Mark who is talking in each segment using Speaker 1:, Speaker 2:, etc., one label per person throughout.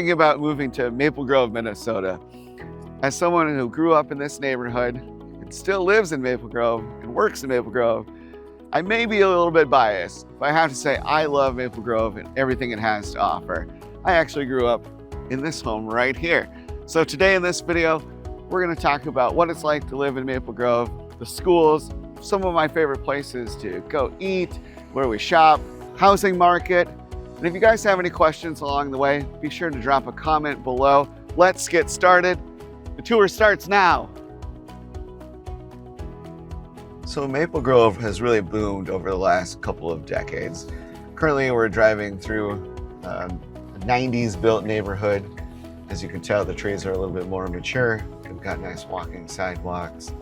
Speaker 1: thinking about moving to Maple Grove, Minnesota. As someone who grew up in this neighborhood and still lives in Maple Grove and works in Maple Grove, I may be a little bit biased, but I have to say I love Maple Grove and everything it has to offer. I actually grew up in this home right here. So today in this video, we're going to talk about what it's like to live in Maple Grove, the schools, some of my favorite places to go eat, where we shop, housing market. And if you guys have any questions along the way, be sure to drop a comment below. Let's get started. The tour starts now. So Maple Grove has really boomed over the last couple of decades. Currently we're driving through a 90s built neighborhood. As you can tell, the trees are a little bit more mature. We've got nice walking sidewalks.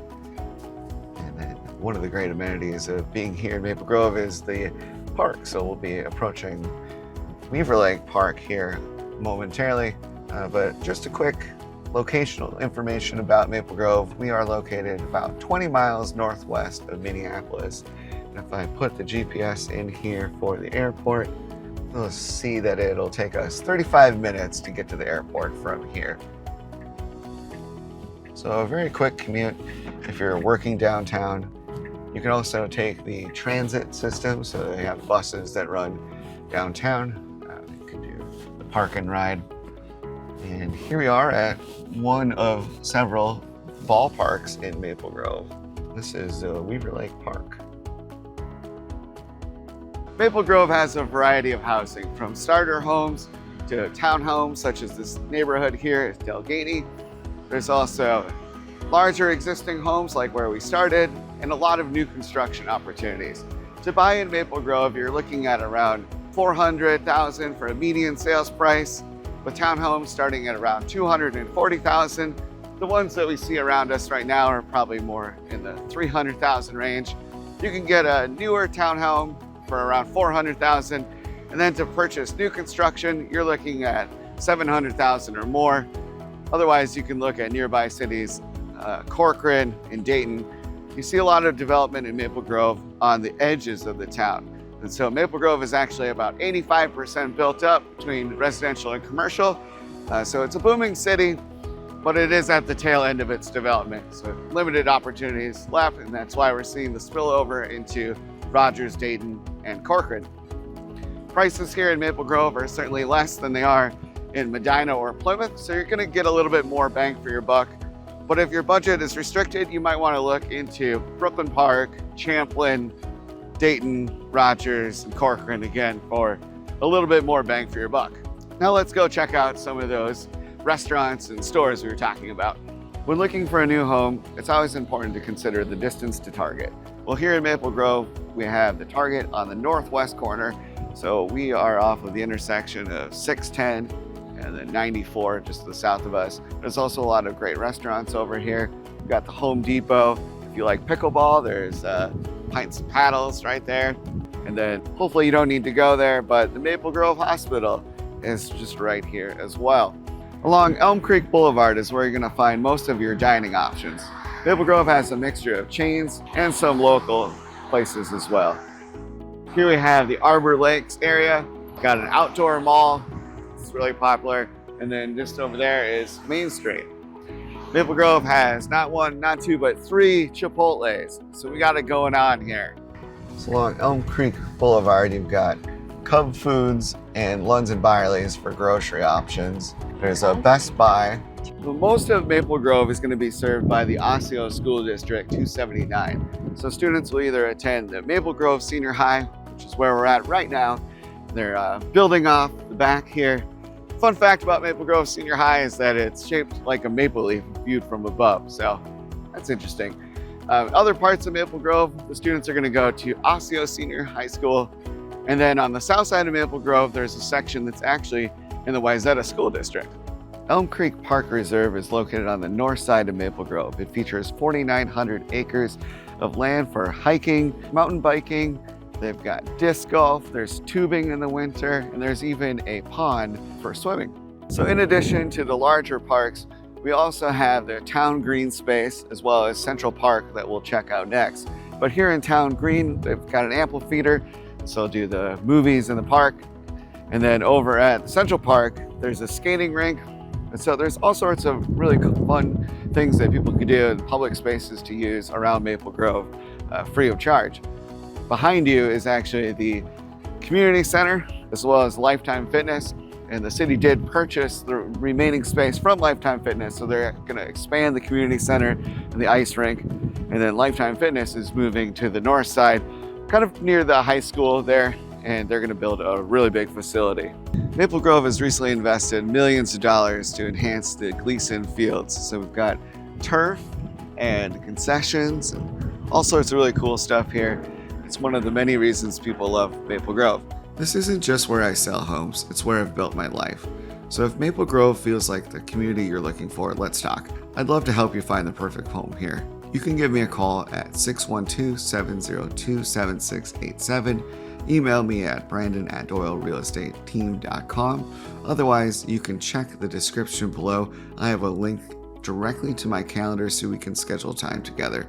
Speaker 1: And then one of the great amenities of being here in Maple Grove is the park. So we'll be approaching Weaver Lake Park here momentarily, but just a quick locational information about Maple Grove. We are located about 20 miles northwest of Minneapolis. And if I put the GPS in here for the airport, we'll see that it'll take us 35 minutes to get to the airport from here. So a very quick commute if you're working downtown. You can also take the transit system, so they have buses that run downtown. You can do the park and ride. And here we are at one of several ballparks in Maple Grove. This is Weaver Lake Park. Maple Grove has a variety of housing, from starter homes to townhomes, such as this neighborhood here at Delgany. There's also larger existing homes like where we started, and a lot of new construction opportunities. To buy in Maple Grove, you're looking at around $400,000 for a median sales price, with townhomes starting at around $240,000. The ones that we see around us right now are probably more in the $300,000 range. You can get a newer townhome for around $400,000, and then to purchase new construction, you're looking at $700,000 or more. Otherwise, you can look at nearby cities, Corcoran and Dayton. You see a lot of development in Maple Grove on the edges of the town. And so Maple Grove is actually about 85% built up between residential and commercial. So it's a booming city, but it is at the tail end of its development. So limited opportunities left, and that's why we're seeing the spillover into Rogers, Dayton, and Corcoran. Prices here in Maple Grove are certainly less than they are in Medina or Plymouth, so you're gonna get a little bit more bang for your buck. But if your budget is restricted, you might wanna look into Brooklyn Park, Champlin, Dayton, Rogers, and Corcoran again for a little bit more bang for your buck. Now let's go check out some of those restaurants and stores we were talking about. When looking for a new home, it's always important to consider the distance to Target. Well, here in Maple Grove, we have the Target on the northwest corner. So we are off of the intersection of 610 and then 94 just to the south of us. There's also a lot of great restaurants over here. We've got the Home Depot. If you like pickleball, there's Pints and Paddles right there. And then hopefully you don't need to go there, but the Maple Grove Hospital is just right here as well. Along Elm Creek Boulevard is where you're gonna find most of your dining options. Maple Grove has a mixture of chains and some local places as well. Here we have the Arbor Lakes area. Got an outdoor mall, it's really popular. And then just over there is Main Street. Maple Grove has not one, not two, but 3 Chipotles. So we got it going on here. So along Elm Creek Boulevard, you've got Cub Foods and Lunds and Byerly's for grocery options. There's a Best Buy. Well, most of Maple Grove is going to be served by the Osseo School District 279. So students will either attend the Maple Grove Senior High, which is where we're at right now. They're building off the back here. Fun fact about Maple Grove Senior High is that it's shaped like a maple leaf viewed from above. So that's interesting. Other parts of Maple Grove, the students are going to go to Osseo Senior High School. And then on the south side of Maple Grove, there's a section that's actually in the Wayzata School District. Elm Creek Park Reserve is located on the north side of Maple Grove. It features 4,900 acres of land for hiking, mountain biking. They've got disc golf, there's tubing in the winter, and there's even a pond for swimming. So in addition to the larger parks, we also have their town green space as well as Central Park that we'll check out next. But here in Town Green, they've got an amphitheater, so they'll do the movies in the park. And then over at Central Park, There's a skating rink. And so there's all sorts of really fun things that people can do in public spaces to use around Maple Grove, free of charge. Behind you is actually the community center, as well as Lifetime Fitness. And the city did purchase the remaining space from Lifetime Fitness, so they're going to expand the community center and the ice rink. And then Lifetime Fitness is moving to the north side, kind of near the high school there, and they're going to build a really big facility. Maple Grove has recently invested millions of dollars to enhance the Gleason fields. So we've got turf and concessions and all sorts of really cool stuff here. It's one of the many reasons people love Maple Grove. This isn't just where I sell homes, it's where I've built my life. So if Maple Grove feels like the community you're looking for, let's talk. I'd love to help you find the perfect home here. You can give me a call at 612-702-7687. Email me at brandon@doylerealestateteam.com. Otherwise, you can check the description below. I have a link directly to my calendar so we can schedule time together.